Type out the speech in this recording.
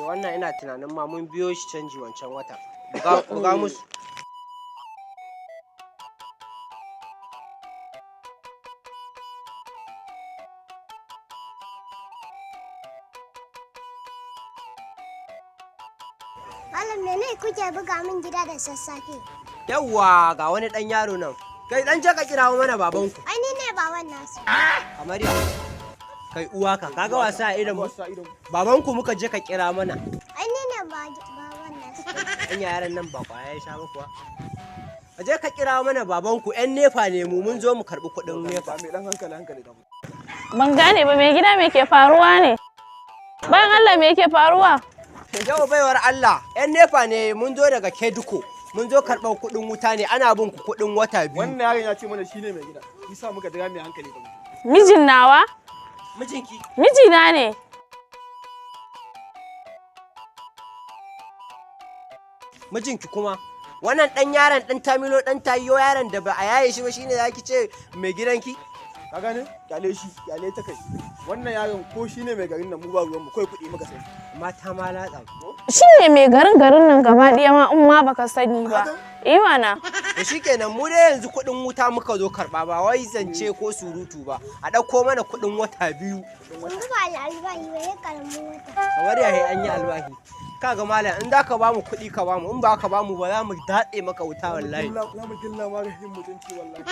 wannan ina tunanin ma mun biyo shi canji wancan watan. Buga musu. Malam mene kuke buga min gida da sassafe? Yawwa ga wani ɗan yaro nan. Kai ɗan je ka kirawo mana babanku. Ai ni ne baban nasu. Kamar ya. Kai uwa ka kaga wasa a idan mu. Babanku muka je ka kira mana. Ai ni ne baban nasu. Ɗan yaran nan ba kwaya ya sha ba kuwa. Ka je ka kira mana babanku ƴan nefa ne mu mun zo mu karɓi kuɗin nefa. Mai ɗan hankali da mu. Ban gane ba mai gida me ke faruwa ne? Bayan Allah me ke faruwa? Yau baiwar Allah, ‘yan nefa ne mun zo daga Keduko, mun zo karɓar kuɗin wuta ne ana bin ku kuɗin wata biyu. Wannan yaron ya ce mana shine mai gida, yasa muka jira mai hankali da mu. Mijin nawa? Mijinki? Mijina ne. Mijinki kuma? Wannan ɗan yaron ɗan Tamilo ɗan Tayo yaron da ba a yaye shi ba shine za ki ce mai gidanki? Ka gane? Kyale shi, kyale ta kai. Wannan yaron ko shine mai garin nan mu ba ruwan mu, kai kuɗi muka sai. Mata ma latsa. Shi ne mai garin nan gaba ɗaya ma in ma baka sani ba. Mana. Da shi kenan mu dai yanzu kuɗin wuta muka zo karɓa ba wai zance ko surutu ba. A ɗauko mana kuɗin wata biyu. Yanzu ba albahi ba ya karamin wata. Kamar ya an yi albahi. Kaga malam in za ka ba mu kuɗi ka ba mu in ba ka ba mu ba za mu daɗe maka wuta wallahi. Za mu gilla ma rahin mutunci wallahi.